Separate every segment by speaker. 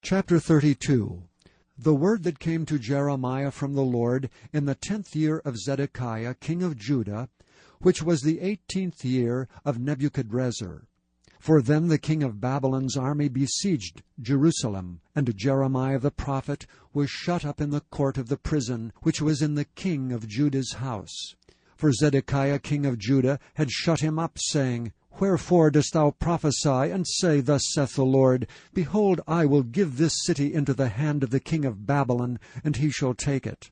Speaker 1: Chapter 32. The word that came to Jeremiah from the Lord in the 10th year of Zedekiah king of Judah, which was the 18th year of Nebuchadrezzar. For then the king of Babylon's army besieged Jerusalem, and Jeremiah the prophet was shut up in the court of the prison, which was in the king of Judah's house. For Zedekiah king of Judah had shut him up, saying, Wherefore dost thou prophesy, and say, Thus saith the Lord, Behold, I will give this city into the hand of the king of Babylon, and he shall take it.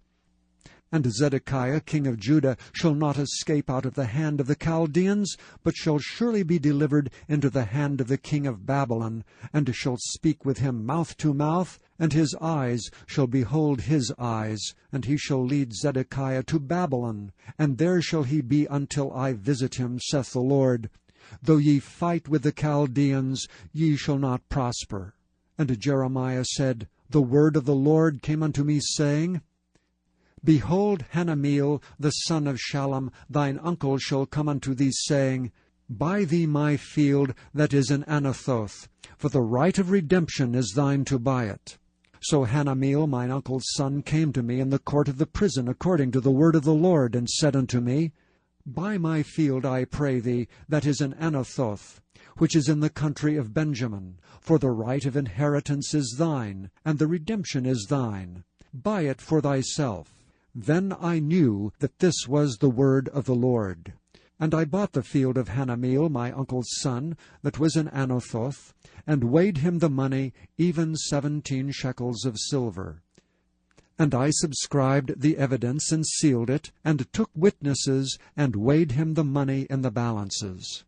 Speaker 1: And Zedekiah king of Judah shall not escape out of the hand of the Chaldeans, but shall surely be delivered into the hand of the king of Babylon, and shall speak with him mouth to mouth, and his eyes shall behold his eyes, and he shall lead Zedekiah to Babylon, and there shall he be until I visit him, saith the Lord. Though ye fight with the Chaldeans, ye shall not prosper. And Jeremiah said, The word of the Lord came unto me, saying, Behold, Hanameel, the son of Shallum, thine uncle, shall come unto thee, saying, Buy thee my field that is in Anathoth, for the right of redemption is thine to buy it. So Hanameel, mine uncle's son, came to me in the court of the prison according to the word of the Lord, and said unto me, Buy my field, I pray thee, that is in Anathoth, which is in the country of Benjamin, for the right of inheritance is thine, and the redemption is thine. Buy it for thyself. Then I knew that this was the word of the Lord. And I bought the field of Hanameel, my uncle's son, that was in Anathoth, and weighed him the money, even 17 shekels of silver. And I subscribed the evidence, and sealed it, and took witnesses, and weighed him the money in the balances.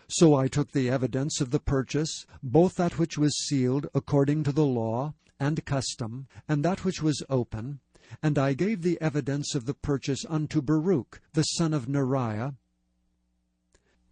Speaker 1: So I took the evidence of the purchase, both that which was sealed according to the law and custom, and that which was open, and I gave the evidence of the purchase unto Baruch, the son of Neriah,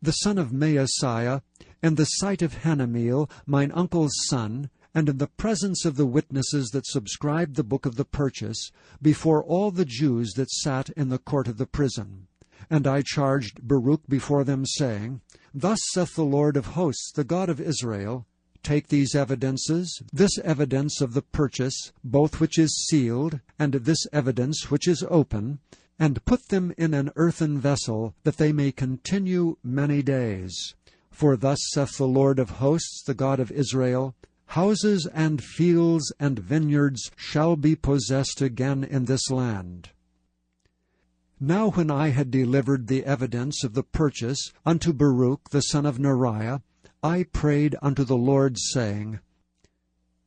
Speaker 1: the son of Maaseiah, in the sight of Hanameel, mine uncle's son, and in the presence of the witnesses that subscribed the book of the purchase, before all the Jews that sat in the court of the prison. And I charged Baruch before them, saying, Thus saith the Lord of hosts, the God of Israel, Take these evidences, this evidence of the purchase, both which is sealed, and this evidence which is open, and put them in an earthen vessel, that they may continue many days. For thus saith the Lord of hosts, the God of Israel, Houses and fields and vineyards shall be possessed again in this land. Now when I had delivered the evidence of the purchase unto Baruch the son of Neriah, I prayed unto the Lord, saying,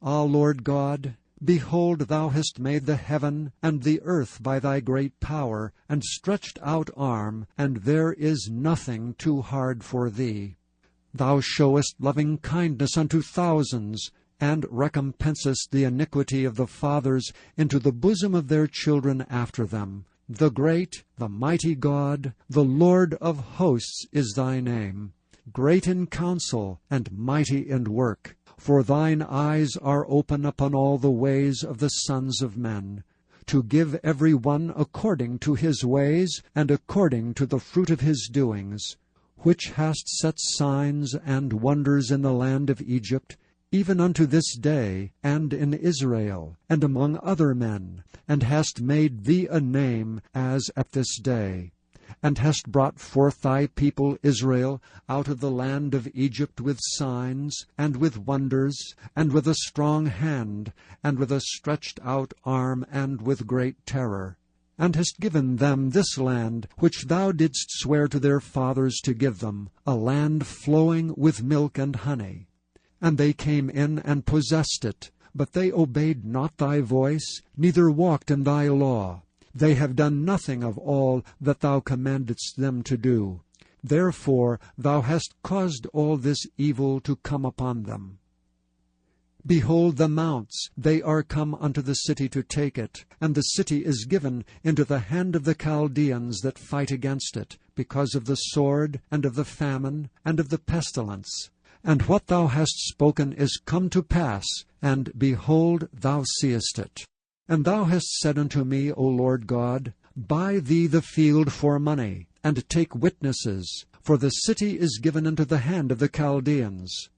Speaker 1: Ah, Lord God, behold, thou hast made the heaven and the earth by thy great power, and stretched out arm, and there is nothing too hard for thee. Thou showest loving kindness unto thousands, and recompensest the iniquity of the fathers into the bosom of their children after them. The great, the mighty God, the Lord of hosts is thy name. Great in counsel, and mighty in work. For thine eyes are open upon all the ways of the sons of men, to give every one according to his ways, and according to the fruit of his doings, which hast set signs and wonders in the land of Egypt, even unto this day, and in Israel, and among other men, and hast made thee a name as at this day. And hast brought forth thy people Israel out of the land of Egypt with signs, and with wonders, and with a strong hand, and with a stretched out arm, and with great terror. And hast given them this land, which thou didst swear to their fathers to give them, a land flowing with milk and honey. And they came in and possessed it, but they obeyed not thy voice, neither walked in thy law. They have done nothing of all that thou commandedst them to do. Therefore thou hast caused all this evil to come upon them. Behold the mounts, they are come unto the city to take it, and the city is given into the hand of the Chaldeans that fight against it, because of the sword, and of the famine, and of the pestilence. And what thou hast spoken is come to pass, and behold, thou seest it. And thou hast said unto me, O Lord God, Buy thee the field for money, and take witnesses, for the city is given into the hand of the Chaldeans.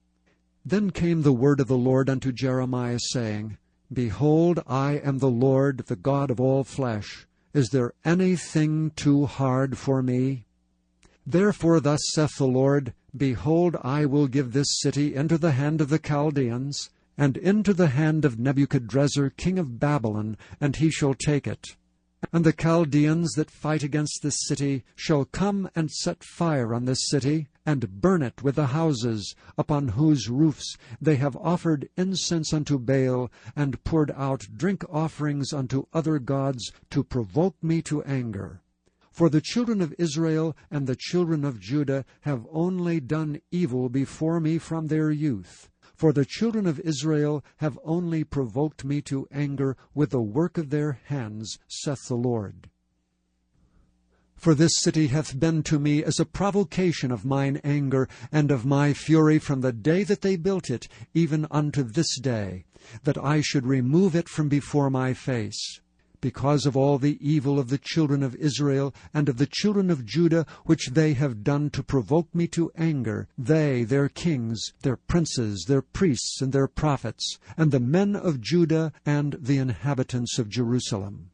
Speaker 1: Then came the word of the Lord unto Jeremiah, saying, Behold, I am the Lord, the God of all flesh. Is there anything too hard for me? Therefore thus saith the Lord, Behold, I will give this city into the hand of the Chaldeans, and into the hand of Nebuchadrezzar king of Babylon, and he shall take it. And the Chaldeans that fight against this city shall come and set fire on this city, and burn it with the houses, upon whose roofs they have offered incense unto Baal, and poured out drink offerings unto other gods, to provoke me to anger. For the children of Israel and the children of Judah have only done evil before me from their youth. For the children of Israel have only provoked me to anger with the work of their hands, saith the Lord. For this city hath been to me as a provocation of mine anger and of my fury from the day that they built it, even unto this day, that I should remove it from before my face. Because of all the evil of the children of Israel and of the children of Judah, which they have done to provoke me to anger, they, their kings, their princes, their priests, and their prophets, and the men of Judah, and the inhabitants of Jerusalem.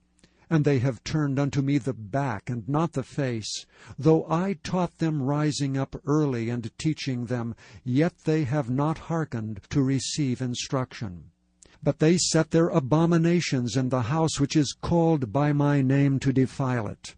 Speaker 1: And they have turned unto me the back, and not the face. Though I taught them rising up early, and teaching them, yet they have not hearkened to receive instruction. But they set their abominations in the house which is called by my name, to defile it.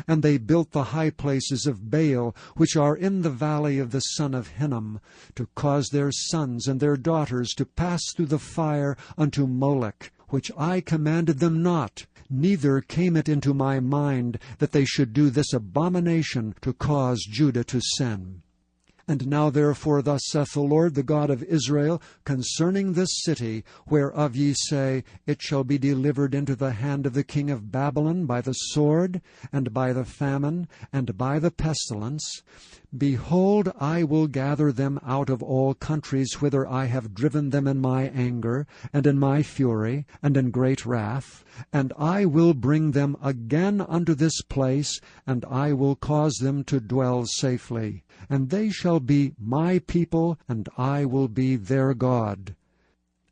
Speaker 1: And they built the high places of Baal, which are in the valley of the son of Hinnom, to cause their sons and their daughters to pass through the fire unto Molech, which I commanded them not. Neither came it into my mind that they should do this abomination, to cause Judah to sin. And now therefore thus saith the Lord, the God of Israel, concerning this city, whereof ye say, It shall be delivered into the hand of the king of Babylon by the sword, and by the famine, and by the pestilence. Behold, I will gather them out of all countries whither I have driven them in my anger, and in my fury, and in great wrath, and I will bring them again unto this place, and I will cause them to dwell safely. And they shall be my people, and I will be their God.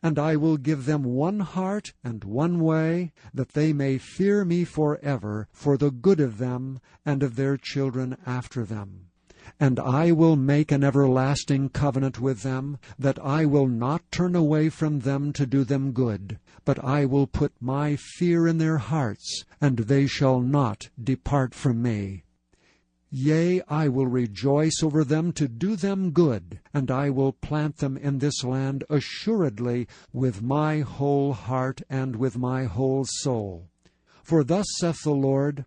Speaker 1: And I will give them one heart and one way, that they may fear me forever, for the good of them and of their children after them. And I will make an everlasting covenant with them, that I will not turn away from them to do them good, but I will put my fear in their hearts, and they shall not depart from me. Yea, I will rejoice over them to do them good, and I will plant them in this land assuredly with my whole heart and with my whole soul. For thus saith the Lord,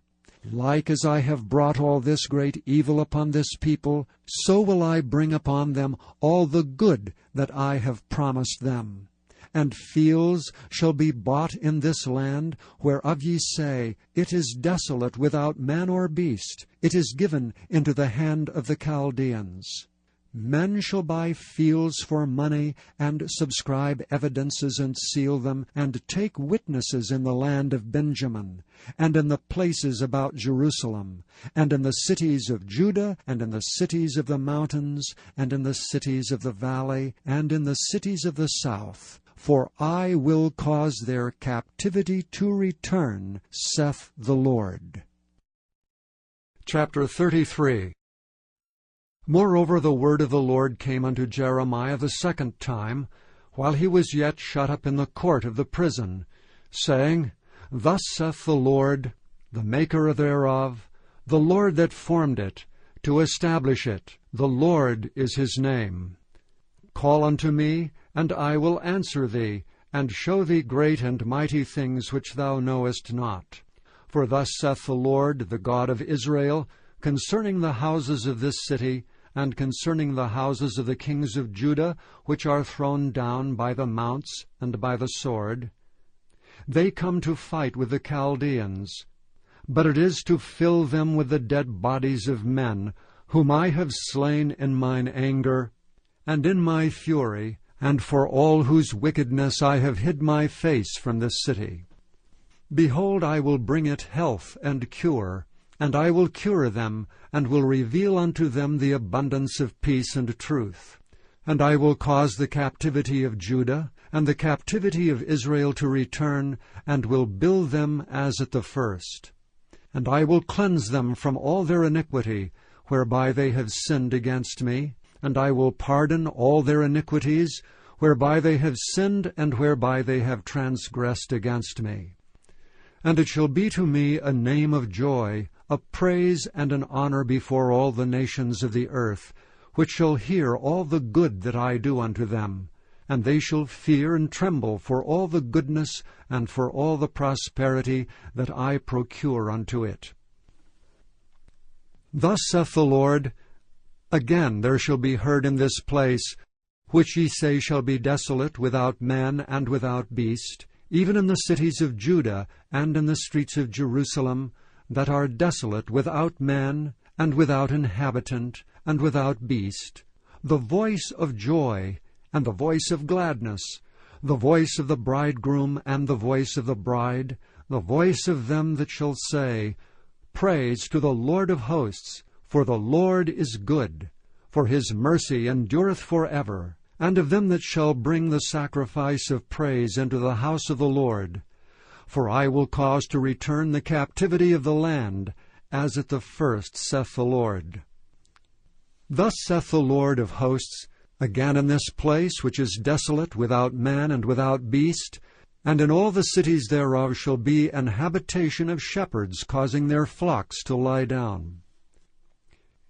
Speaker 1: Like as I have brought all this great evil upon this people, so will I bring upon them all the good that I have promised them. And fields shall be bought in this land, whereof ye say, It is desolate without man or beast, it is given into the hand of the Chaldeans. Men shall buy fields for money, and subscribe evidences, and seal them, and take witnesses in the land of Benjamin, and in the places about Jerusalem, and in the cities of Judah, and in the cities of the mountains, and in the cities of the valley, and in the cities of the south. For I will cause their captivity to return, saith the Lord. Chapter 33. Moreover the word of the Lord came unto Jeremiah the second time, while he was yet shut up in the court of the prison, saying, Thus saith the Lord, the Maker thereof, the Lord that formed it, to establish it, the Lord is his name. Call unto me, and I will answer thee, and show thee great and mighty things which thou knowest not. For thus saith the Lord, the God of Israel, concerning the houses of this city, and concerning the houses of the kings of Judah, which are thrown down by the mounts and by the sword. They come to fight with the Chaldeans, but it is to fill them with the dead bodies of men, whom I have slain in mine anger and in my fury, and for all whose wickedness I have hid my face from this city. Behold, I will bring it health and cure, and I will cure them, and will reveal unto them the abundance of peace and truth. And I will cause the captivity of Judah and the captivity of Israel to return, and will build them as at the first. And I will cleanse them from all their iniquity, whereby they have sinned against me, and I will pardon all their iniquities, whereby they have sinned, and whereby they have transgressed against me. And it shall be to me a name of joy, a praise and an honor before all the nations of the earth, which shall hear all the good that I do unto them, and they shall fear and tremble for all the goodness and for all the prosperity that I procure unto it. Thus saith the Lord, Again there shall be heard in this place, which ye say shall be desolate, without man and without beast, even in the cities of Judah and in the streets of Jerusalem, that are desolate, without man and without inhabitant and without beast, the voice of joy and the voice of gladness, the voice of the bridegroom and the voice of the bride, the voice of them that shall say, Praise to the Lord of hosts, for the Lord is good, for his mercy endureth for ever, and of them that shall bring the sacrifice of praise into the house of the Lord. For I will cause to return the captivity of the land, as at the first, saith the Lord. Thus saith the Lord of hosts, Again in this place, which is desolate, without man and without beast, and in all the cities thereof shall be an habitation of shepherds, causing their flocks to lie down.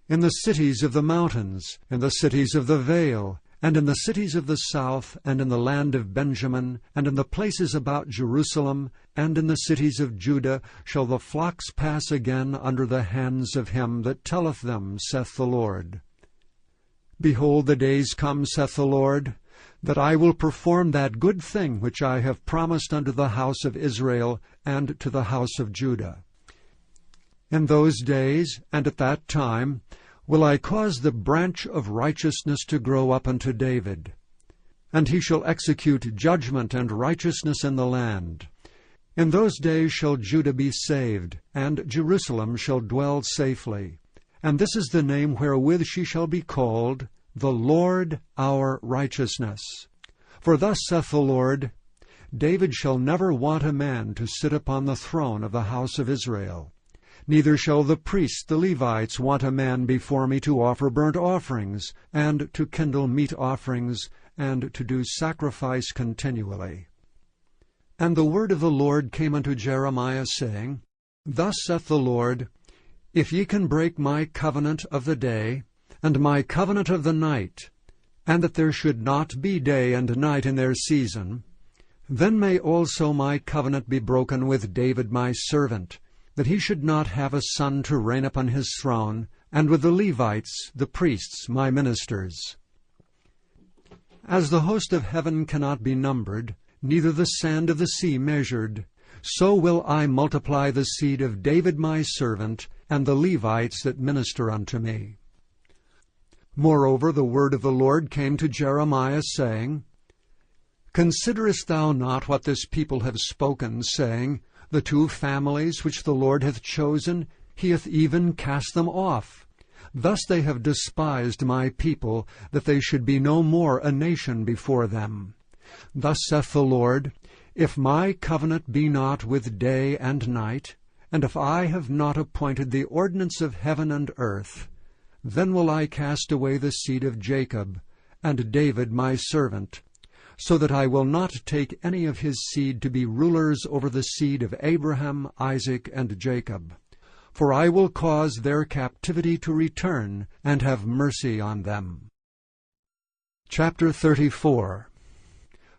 Speaker 1: In the cities of the mountains, in the cities of the vale, and in the cities of the south, and in the land of Benjamin, and in the places about Jerusalem, and in the cities of Judah, shall the flocks pass again under the hands of him that telleth them, saith the Lord. Behold, the days come, saith the Lord, that I will perform that good thing which I have promised unto the house of Israel and to the house of Judah. In those days, and at that time, will I cause the branch of righteousness to grow up unto David. And he shall execute judgment and righteousness in the land. In those days shall Judah be saved, and Jerusalem shall dwell safely. And this is the name wherewith she shall be called, The Lord our righteousness. For thus saith the Lord, David shall never want a man to sit upon the throne of the house of Israel. Neither shall the priests, the Levites, want a man before me to offer burnt offerings, and to kindle meat offerings, and to do sacrifice continually. And the word of the Lord came unto Jeremiah, saying, Thus saith the Lord, If ye can break my covenant of the day, and my covenant of the night, and that there should not be day and night in their season, then may also my covenant be broken with David my servant, that he should not have a son to reign upon his throne, and with the Levites, the priests, my ministers. As the host of heaven cannot be numbered, neither the sand of the sea measured, so will I multiply the seed of David my servant, and the Levites that minister unto me. Moreover, the word of the Lord came to Jeremiah, saying, Considerest thou not what this people have spoken, saying, The two families which the Lord hath chosen, he hath even cast them off. Thus they have despised my people, that they should be no more a nation before them. Thus saith the Lord, If my covenant be not with day and night, and if I have not appointed the ordinance of heaven and earth, then will I cast away the seed of Jacob, and David my servant, so that I will not take any of his seed to be rulers over the seed of Abraham, Isaac, and Jacob. For I will cause their captivity to return, and have mercy on them. Chapter 34.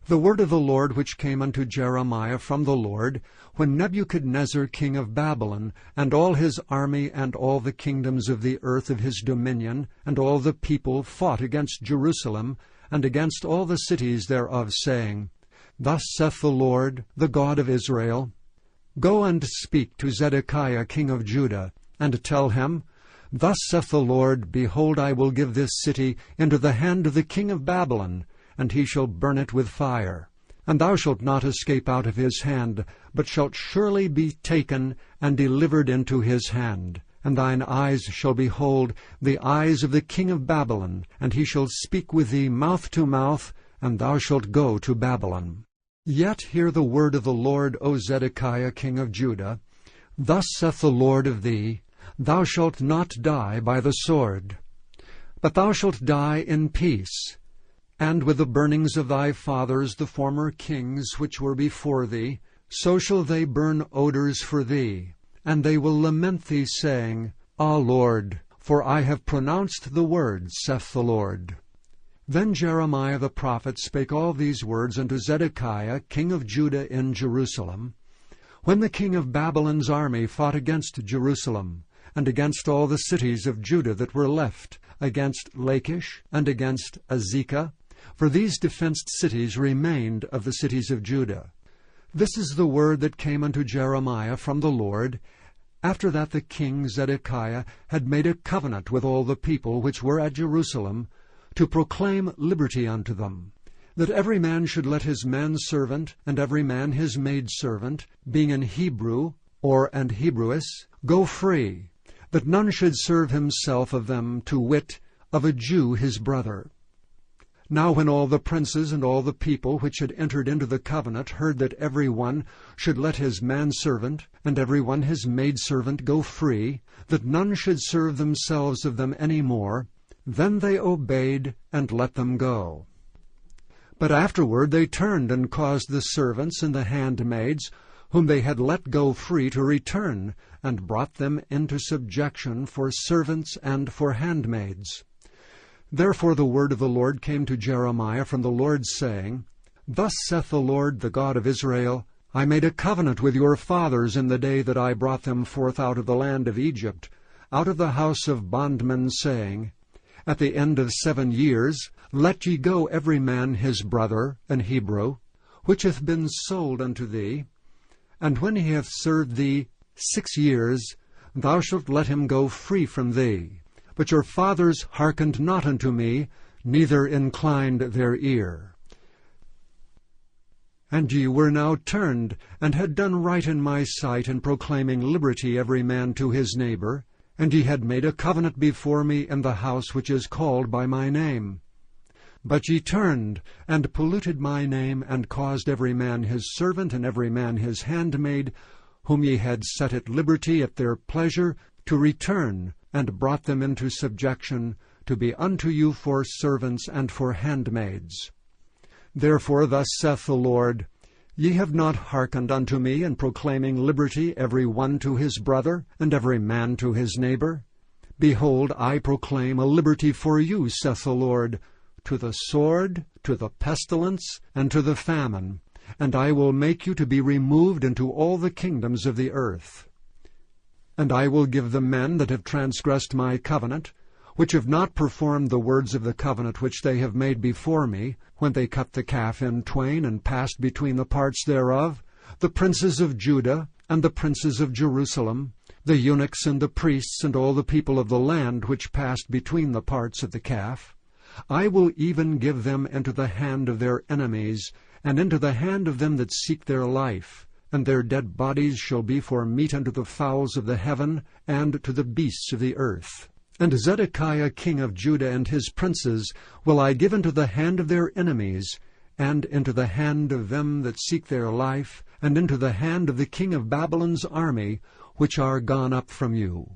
Speaker 1: The word of the Lord which came unto Jeremiah from the Lord, when Nebuchadnezzar king of Babylon, and all his army, and all the kingdoms of the earth of his dominion, and all the people fought against Jerusalem, and against all the cities thereof, saying, Thus saith the Lord, the God of Israel, Go and speak to Zedekiah king of Judah, and tell him, Thus saith the Lord, Behold, I will give this city into the hand of the king of Babylon, and he shall burn it with fire. And thou shalt not escape out of his hand, but shalt surely be taken and delivered into his hand. and thine eyes shall behold the eyes of the king of Babylon, and he shall speak with thee mouth to mouth, and thou shalt go to Babylon. Yet hear the word of the Lord, O Zedekiah king of Judah. Thus saith the Lord of thee, Thou shalt not die by the sword, but thou shalt die in peace, and with the burnings of thy fathers the former kings which were before thee, so shall they burn odors for thee, and they will lament thee, saying, Ah, Lord, for I have pronounced the words, saith the Lord. Then Jeremiah the prophet spake all these words unto Zedekiah king of Judah in Jerusalem, when the king of Babylon's army fought against Jerusalem, and against all the cities of Judah that were left, against Lachish, and against Azekah, for these defenced cities remained of the cities of Judah. This is the word that came unto Jeremiah from the Lord, after that the king Zedekiah had made a covenant with all the people which were at Jerusalem, to proclaim liberty unto them, that every man should let his manservant and every man his maidservant, being an Hebrew or an Hebrewess, go free, that none should serve himself of them, to wit, of a Jew his brother. Now when all the princes and all the people which had entered into the covenant heard that every one should let his manservant and every one his maidservant go free, that none should serve themselves of them any more, then they obeyed and let them go. But afterward they turned and caused the servants and the handmaids, whom they had let go free, to return, and brought them into subjection for servants and for handmaids. Therefore the word of the Lord came to Jeremiah from the Lord, saying, Thus saith the Lord, the God of Israel, I made a covenant with your fathers in the day that I brought them forth out of the land of Egypt, out of the house of bondmen, saying, At the end of 7 years let ye go every man his brother, an Hebrew, which hath been sold unto thee, and when he hath served thee 6 years, thou shalt let him go free from thee. But your fathers hearkened not unto me, neither inclined their ear. And ye were now turned, and had done right in my sight, in proclaiming liberty every man to his neighbor, and ye had made a covenant before me in the house which is called by my name. But ye turned, and polluted my name, and caused every man his servant, and every man his handmaid, whom ye had set at liberty at their pleasure, to return, and brought them into subjection, to be unto you for servants and for handmaids. Therefore thus saith the Lord, Ye have not hearkened unto me in proclaiming liberty every one to his brother, and every man to his neighbor. Behold, I proclaim a liberty for you, saith the Lord, to the sword, to the pestilence, and to the famine, and I will make you to be removed into all the kingdoms of the earth. And I will give the men that have transgressed my covenant, which have not performed the words of the covenant which they have made before me, when they cut the calf in twain, and passed between the parts thereof, the princes of Judah, and the princes of Jerusalem, the eunuchs and the priests, and all the people of the land which passed between the parts of the calf. I will even give them into the hand of their enemies, and into the hand of them that seek their life, and their dead bodies shall be for meat unto the fowls of the heaven, and to the beasts of the earth. And Zedekiah king of Judah and his princes will I give into the hand of their enemies, and into the hand of them that seek their life, and into the hand of the king of Babylon's army, which are gone up from you.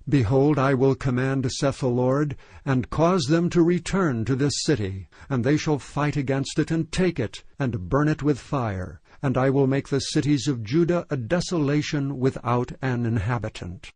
Speaker 1: Behold, I will command, saith the Lord, and cause them to return to this city, and they shall fight against it, and take it, and burn it with fire. And I will make the cities of Judah a desolation without an inhabitant.